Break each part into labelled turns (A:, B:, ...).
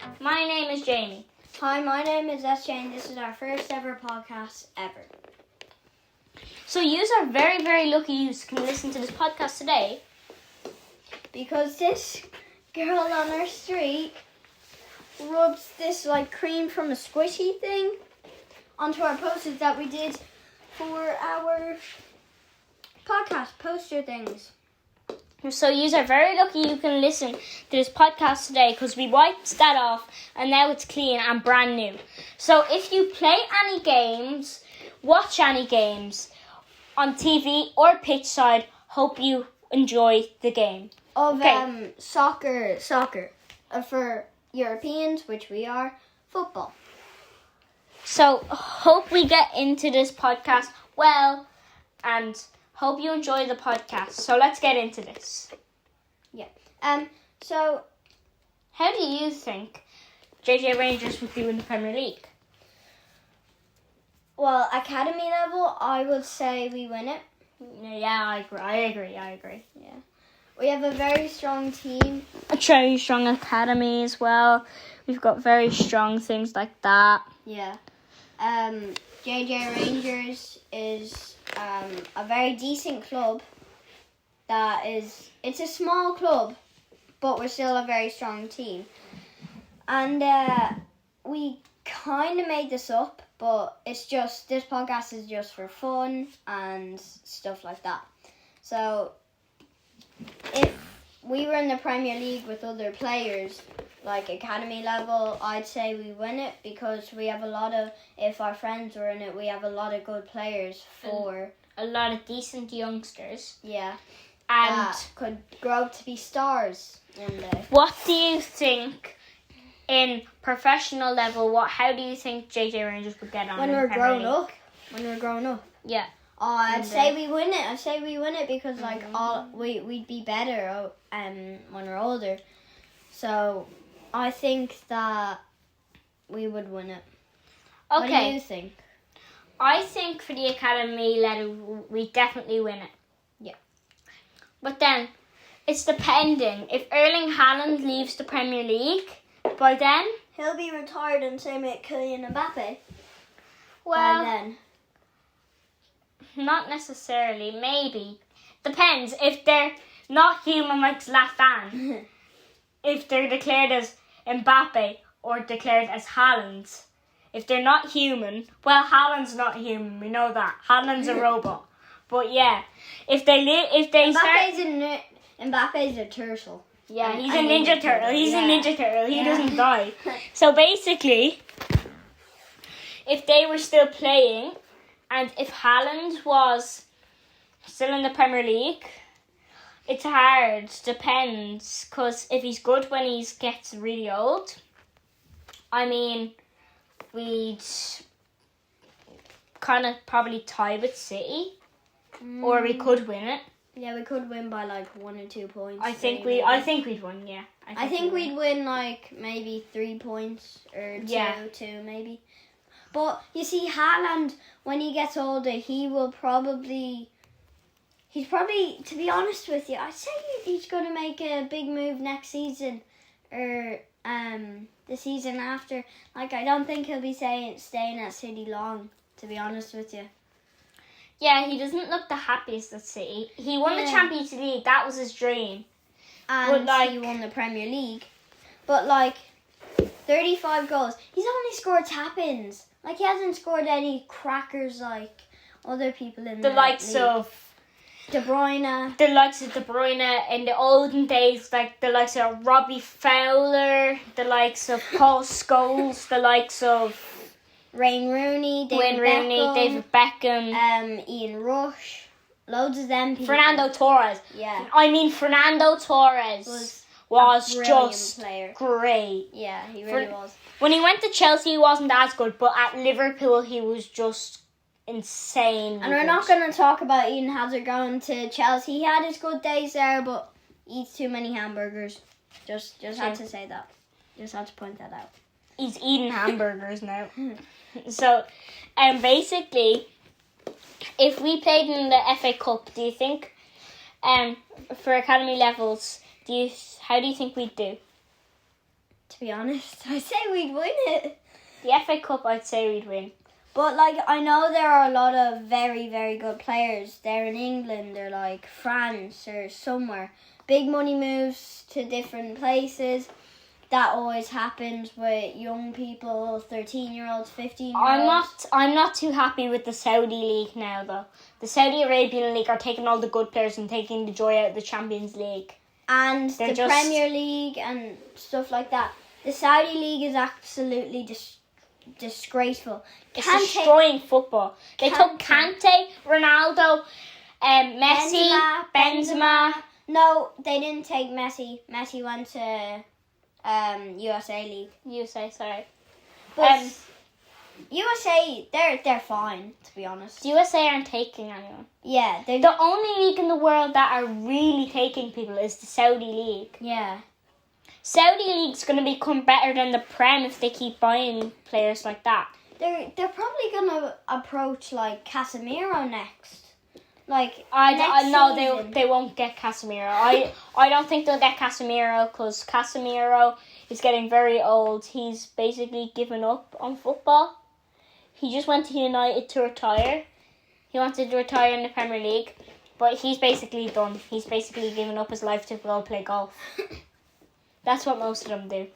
A: Hi, my name is Jamie.
B: Hi, my name is SJ and this is our first ever podcast ever.
A: So yous are very, very lucky yous can listen to this podcast today.
B: Because this girl on our street rubs this cream from a squishy thing onto our posters that we did for our podcast poster things.
A: So yous are very lucky you can listen to this podcast today because we wiped that off and now it's clean and brand new. So if you play any games, watch any games on TV or pitch side, hope you enjoy the game.
B: Of soccer. For Europeans, which we are, football.
A: So hope we get into this podcast well and hope you enjoy the podcast. So let's get into this.
B: Yeah. So
A: how do you think JJ Rangers would do in the Premier League?
B: Well, academy level, I would say we win it.
A: Yeah, I agree.
B: Yeah. We have a very strong team.
A: A very strong academy as well. We've got very strong things like that.
B: Yeah. JJ Rangers is a very decent club. It's a small club, but we're still a very strong team. And we kind of made this up, but this podcast is just for fun and stuff like that. So if we were in the Premier League with other players, like academy level, I'd say we win it because we have if our friends were in it, we have a lot of good players for...
A: A lot of decent youngsters.
B: Yeah.
A: And
B: that could grow up to be stars one day.
A: What do you think in professional level, how do you think JJ Rangers would get on
B: When we're grown up?
A: Yeah.
B: Oh, I'd say we win it because we'd be better when we're older. So I think that we would win it.
A: Okay.
B: What do you think?
A: I think for the academy level we definitely win it.
B: Yeah.
A: But then it's depending. If Erling Haaland leaves the Premier League by then,
B: he'll be retired and same with Kylian Mbappe.
A: Well,
B: by then.
A: Not necessarily, maybe. Depends. If they're not human like Zlatan, if they're declared as Mbappe or declared as Haaland. If they're not human, well, Haaland's not human, we know that. Haaland's a robot. But yeah,
B: Mbappe's a turtle.
A: Yeah, he's a ninja turtle. He's a ninja turtle. He doesn't die. So basically, if they were still playing, and if Haaland was still in the Premier League, it's hard. Depends. Because if he's good when he gets really old, we'd kind of probably tie with City. Or we could win it.
B: Yeah, we could win by 1 or 2 points.
A: I think we'd win, yeah.
B: I think we'd win maybe 3 points or two maybe. But you see, Haaland, when he gets older, he's probably, to be honest with you, I'd say he's going to make a big move next season or the season after. I don't think he'll be staying at City long, to be honest with you.
A: Yeah, he doesn't look the happiest at City. He won the Champions League, that was his dream.
B: And he won the Premier League. But 35 goals. He's only scored tap-ins. He hasn't scored any crackers like other people in the
A: likes
B: league.
A: of
B: De Bruyne.
A: The likes of De Bruyne in the olden days, the likes of Robbie Fowler, the likes of Paul Scholes, the likes of
B: Wayne Rooney, David
A: Beckham,
B: Ian Rush, loads of them people.
A: Fernando Torres.
B: Yeah.
A: Fernando Torres was just
B: player.
A: Great.
B: Yeah, he really was.
A: When he went to Chelsea, he wasn't as good, but at Liverpool, he was just insane.
B: And we're not going to talk about Eden Hazard going to Chelsea. He had his good days there, but eats too many hamburgers. Just had to say that. Just had to point that out.
A: He's eating hamburgers now. So, basically, if we played in the FA Cup, do you think, for academy levels, how do you think we'd do?
B: to be honest. I say we'd win it.
A: The FA Cup, I'd say we'd win.
B: But, like, I know there are a lot of very, very good players. They're in England, they're, like, France or somewhere. Big money moves to different places. That always happens with young people, 13-year-olds, 15-year-olds.
A: I'm not too happy with the Saudi League now, though. The Saudi Arabian League are taking all the good players and taking the joy out of the Champions League.
B: And the Premier League and stuff like that. The Saudi League is absolutely disgraceful.
A: It's destroying football. They took Kante, Ronaldo, Messi, Benzema.
B: No, they didn't take Messi. Messi went to USA League.
A: USA, sorry.
B: But USA, they're fine, to be honest.
A: USA aren't taking anyone.
B: Yeah.
A: The only league in the world that are really taking people is the Saudi League.
B: Yeah.
A: Saudi League's going to become better than the Prem if they keep buying players like that.
B: They're probably going to approach, like, Casemiro next. Like,
A: they won't get Casemiro. I don't think they'll get Casemiro because Casemiro is getting very old. He's basically given up on football. He just went to United to retire. He wanted to retire in the Premier League, but he's basically done. He's basically given up his life to go play golf. That's what most of them do.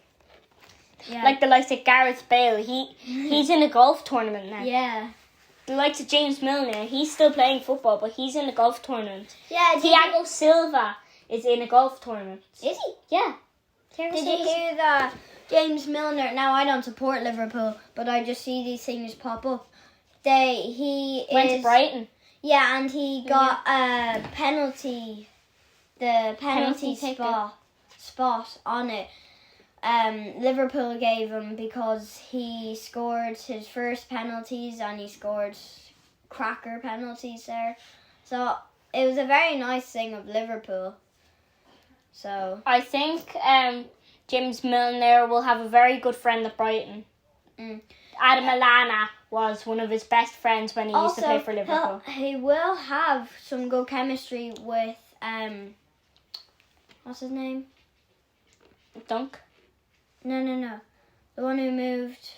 B: Yeah.
A: Like the likes of Gareth Bale, he's in a golf tournament now.
B: Yeah.
A: The likes of James Milner, he's still playing football, but he's in a golf tournament.
B: Yeah.
A: Thiago Silva is in a golf tournament.
B: Is he?
A: Yeah.
B: Did you hear that James Milner? Now I don't support Liverpool, but I just see these things pop up. He
A: went to Brighton.
B: Yeah, and he got a penalty. The penalty spot on it. Liverpool gave him because he scored his first penalties and he scored cracker penalties there. So it was a very nice thing of Liverpool. So
A: I think James Milner will have a very good friend at Brighton. Adam Lallana was one of his best friends when he used to play for Liverpool.
B: He will have some good chemistry with what's his name?
A: Dunk?
B: No. The one who moved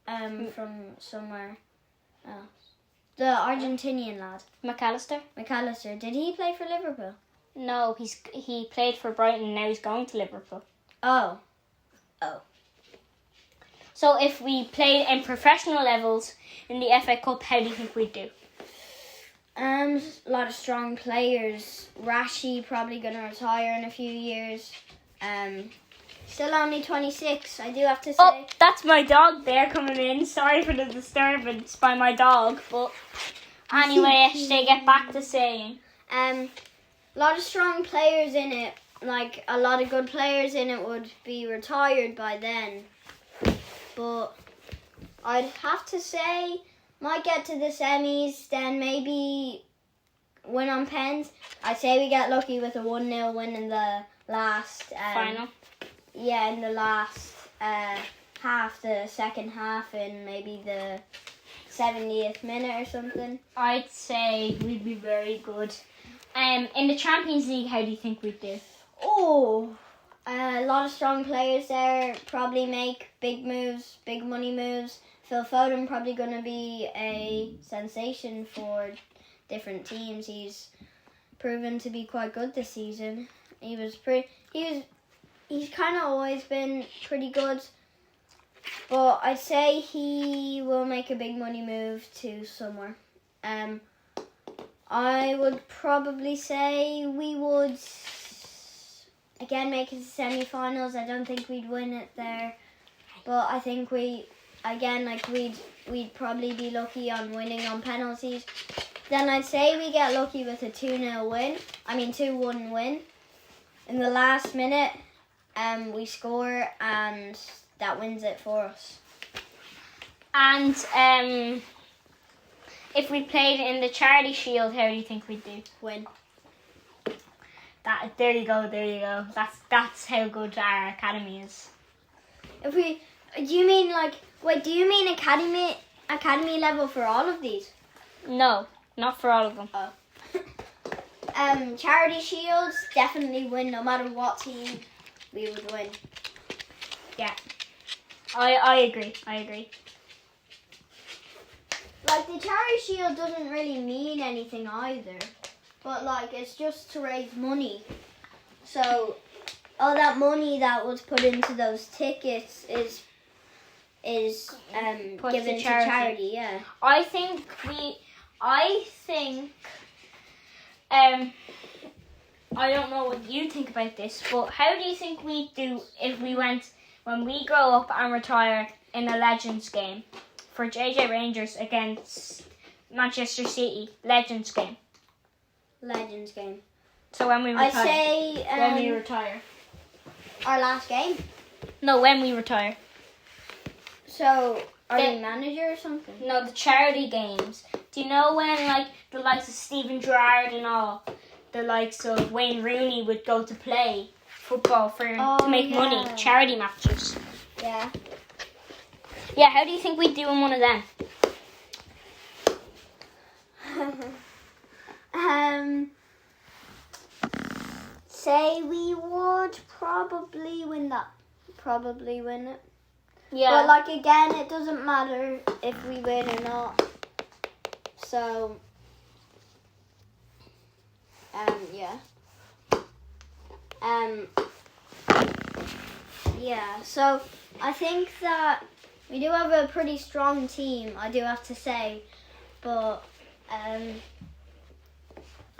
B: from somewhere else. The Argentinian lad. McAllister. Did he play for Liverpool?
A: No, he played for Brighton and now he's going to Liverpool.
B: Oh.
A: So if we played in professional levels in the FA Cup, how do you think we'd do?
B: A lot of strong players. Rashi probably going to retire in a few years. Still only 26, I do have to say.
A: Oh, that's my dog there coming in. Sorry for the disturbance by my dog. But anyway, I should get back to saying.
B: A lot of strong players in it. Like, a lot of good players in it would be retired by then. But I'd have to say, might get to the semis, then maybe win on pens. I'd say we get lucky with a 1-0 win in the last...
A: final?
B: Yeah, in the last half, the second half, in maybe the 70th minute or something.
A: I'd say we'd be very good. In the Champions League, how do you think we'd do?
B: Oh, a lot of strong players there. Probably make big moves, big money moves. Phil Foden probably going to be a sensation for different teams. He's proven to be quite good this season. He's kind of always been pretty good. But I'd say he will make a big money move to somewhere. I would probably say we would again make it to semi-finals. I don't think we'd win it there, but I think we'd probably be lucky on winning on penalties. Then I'd say we get lucky with a 2-1 win. In the last minute, we score and that wins it for us.
A: And if we played in the Charity Shield, how do you think we'd do?
B: Win.
A: There you go. That's how good our academy is.
B: Do you mean academy level for all of these?
A: No, not for all of them.
B: Oh. Charity Shields definitely win no matter what team we would win.
A: Yeah. I agree.
B: Like, the charity shield doesn't really mean anything either. But, like, it's just to raise money. So, all that money that was put into those tickets is given to charity, yeah.
A: I think I don't know what you think about this, but how do you think we'd do if when we grow up and retire in a Legends game for JJ Rangers against Manchester City? Legends game.
B: Legends game.
A: So when we retire.
B: I say
A: when we retire.
B: Our last game.
A: No, when we retire.
B: So are we manager or something?
A: No, the charity games. Do you know when like the likes of Stephen Gerrard and all, the likes of Wayne Rooney would go to play football to make money, charity matches?
B: Yeah.
A: Yeah, how do you think we'd do in one of them?
B: Say we would probably win that. Probably win it.
A: Yeah.
B: But like again, it doesn't matter if we win or not. So, yeah. Yeah. So I think that we do have a pretty strong team. I do have to say, but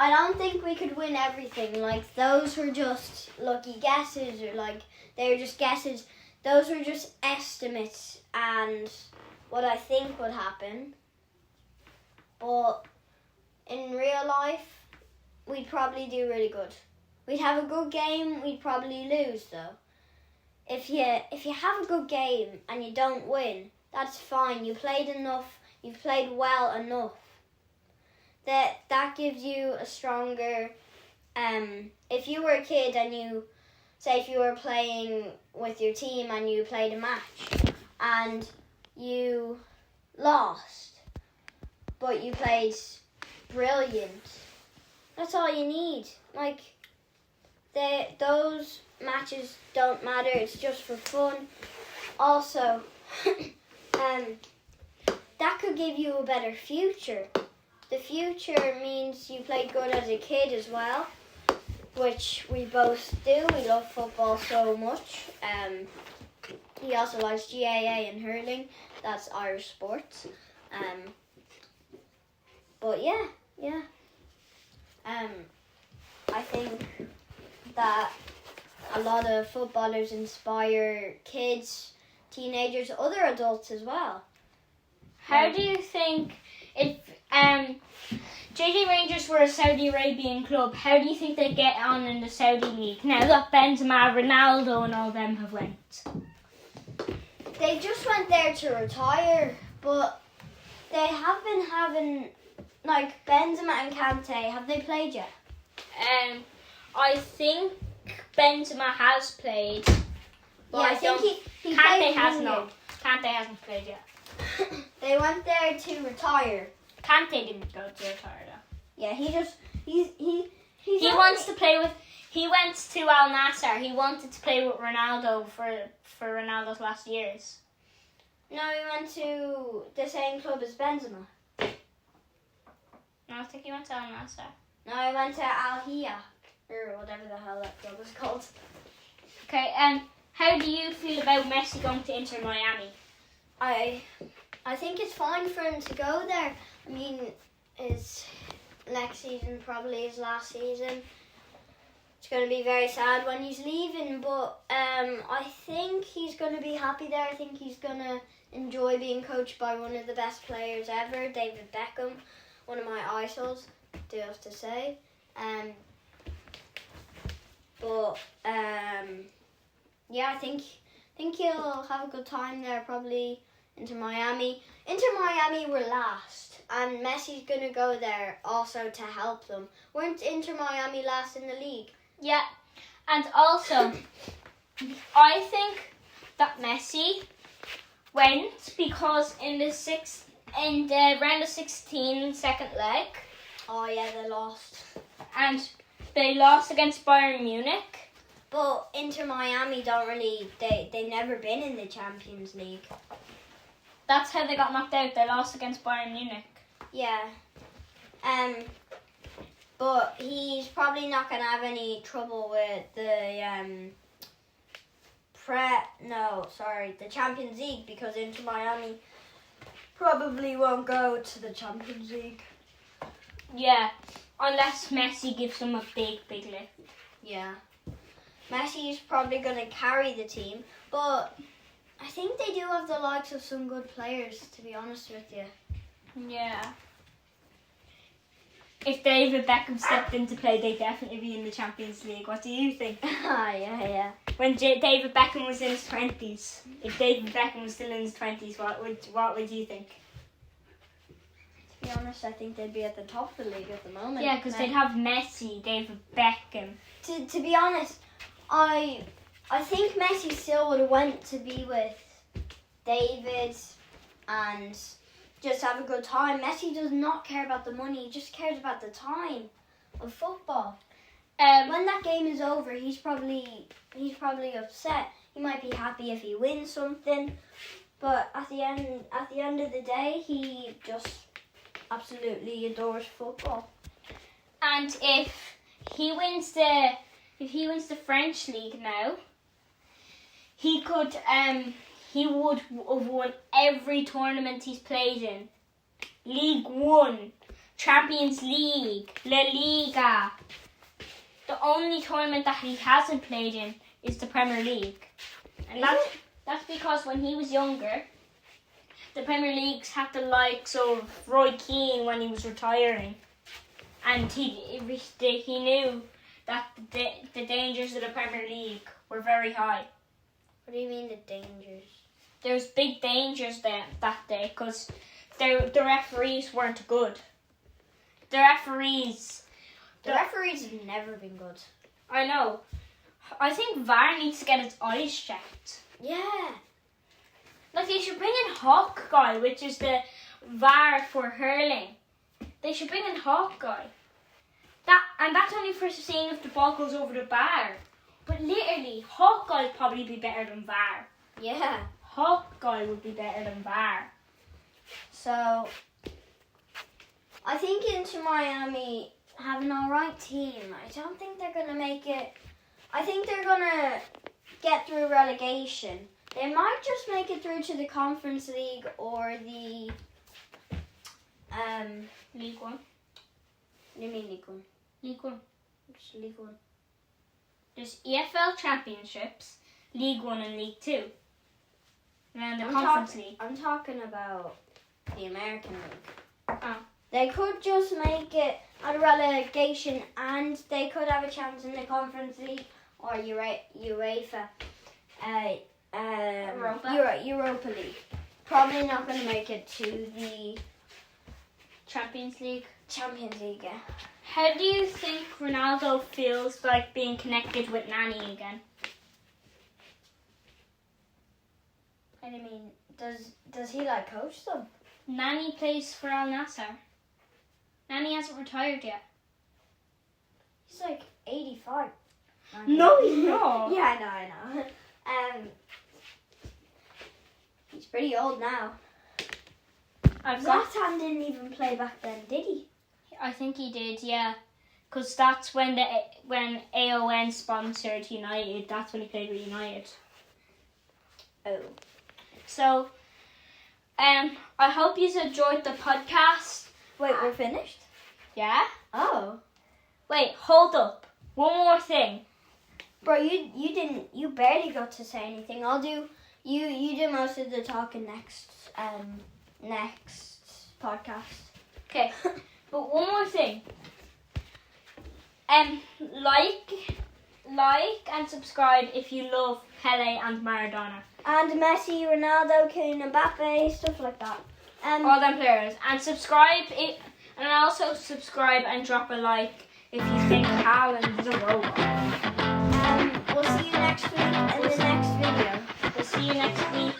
B: I don't think we could win everything. Like, those were just lucky guesses, or like they were just guesses. Those were just estimates and what I think would happen. But in real life, we'd probably do really good. We'd have a good game. We'd probably lose though. If you have a good game and you don't win, that's fine. You played enough. You've played well enough. That gives you a stronger. If you were a kid and if you were playing with your team and you played a match and you lost, but you played brilliant, that's all you need. Like, those matches don't matter. It's just for fun. Also, that could give you a better future. The future means you played good as a kid as well, which we both do. We love football so much. He also likes GAA and hurling. That's Irish sports. But yeah. I think that a lot of footballers inspire kids, teenagers, other adults as well.
A: How do you think if JJ Rangers were a Saudi Arabian club, how do you think they'd get on in the Saudi league now that Benzema, Ronaldo and all them have went?
B: They just went there to retire, but they have been having, like, Benzema and Kante. Have they played yet?
A: I think Benzema has played. But
B: Yeah, I think he
A: Kante
B: played
A: has not. Kante hasn't played yet.
B: They went there to retire.
A: Kante didn't go to retire though.
B: Yeah, he
A: went to Al Nassr. He wanted to play with Ronaldo for Ronaldo's last years.
B: No, he went to the same club as Benzema.
A: No, I think he went to Al Nassr.
B: No, he went to Al Hiya, or whatever the hell that club was called.
A: Okay, how do you feel about Messi going to Inter Miami?
B: I think it's fine for him to go there. I mean, his next season, probably his last season. It's going to be very sad when he's leaving, but I think he's going to be happy there. I think he's going to enjoy being coached by one of the best players ever, David Beckham, one of my idols, do have to say. Yeah, I think he'll have a good time there, probably Inter Miami. Inter Miami were last, and Messi's going to go there also to help them. Weren't Inter Miami last in the league?
A: Yeah, and also, I think that Messi went because in the round of 16, second leg.
B: Oh yeah, they lost.
A: And they lost against Bayern Munich.
B: But Inter Miami don't really. They've never been in the Champions League.
A: That's how they got knocked out. They lost against Bayern Munich.
B: Yeah. But he's probably not gonna have any trouble with the the Champions League, because Inter Miami probably won't go to the Champions League.
A: Yeah, unless Messi gives them a big lift.
B: Yeah. Messi's probably gonna carry the team, but I think they do have the likes of some good players, to be honest with you.
A: Yeah. If David Beckham stepped into play, they'd definitely be in the Champions League. What do you think?
B: Yeah.
A: When David Beckham was in his 20s, if David Beckham was still in his 20s, what would you think?
B: To be honest, I think they'd be at the top of the league at the moment.
A: Yeah, because they'd have Messi, David Beckham.
B: To be honest, I think Messi still would have went to be with David and just have a good time. Messi does not care about the money; he just cares about the time of football. When that game is over, he's probably upset. He might be happy if he wins something, but at the end of the day, he just absolutely adores football.
A: And if he wins the French league now, he would have won every tournament he's played in. League 1, Champions League, La Liga. The only tournament that he hasn't played in is the Premier League. And that's because when he was younger, the Premier Leagues had the likes of Roy Keane when he was retiring. And he knew that the dangers of the Premier League were very high.
B: What do you mean the dangers?
A: There's big dangers that day because the referees weren't good. The referees
B: have never been good.
A: I know. I think VAR needs to get its eyes checked.
B: Yeah.
A: Like they should bring in Hawkeye, which is the VAR for hurling. They should bring in Hawkeye. That's only for seeing if the ball goes over the bar. But literally, Hawkeye would probably be better than VAR.
B: Yeah.
A: Hawkeye would be better than VAR.
B: So, I think Inter Miami have an alright team. I don't think they're going to make it. I think they're going to get through relegation. They might just make it through to the Conference League or the
A: League 1.
B: What do you mean League 1?
A: League 1.
B: What's League 1?
A: There's EFL Championships, League 1 and League 2. And then the
B: I'm
A: Conference League.
B: I'm talking about the American League.
A: Oh.
B: They could just make it out of relegation and they could have a chance in the Conference League or UEFA. Europa League. Probably not going to make it to the
A: Champions League.
B: Champions League. Yeah.
A: How do you think Ronaldo feels like being connected with Nani again?
B: What do you mean? Does he like coach them?
A: Nani plays for Al Nassr. Nani hasn't retired yet.
B: He's like 85.
A: No, he's not.
B: Yeah, I know. He's pretty old now. Zlatan didn't even play back then, did he?
A: I think he did, yeah. Because that's when AON sponsored United. That's when he played with United.
B: Oh.
A: So, I hope you enjoyed the podcast.
B: Wait, we're finished?
A: Yeah?
B: Oh.
A: Wait, hold up. One more thing.
B: Bro, you barely got to say anything. You do most of the talking next podcast.
A: Okay. But one more thing. Like and subscribe if you love Pele and Maradona.
B: And Messi, Ronaldo, Kylian Mbappe, stuff like that.
A: All them players. And also subscribe and drop a like if you think Haaland is a robot.
B: We'll see you next week in the next video.
A: We'll see you next week.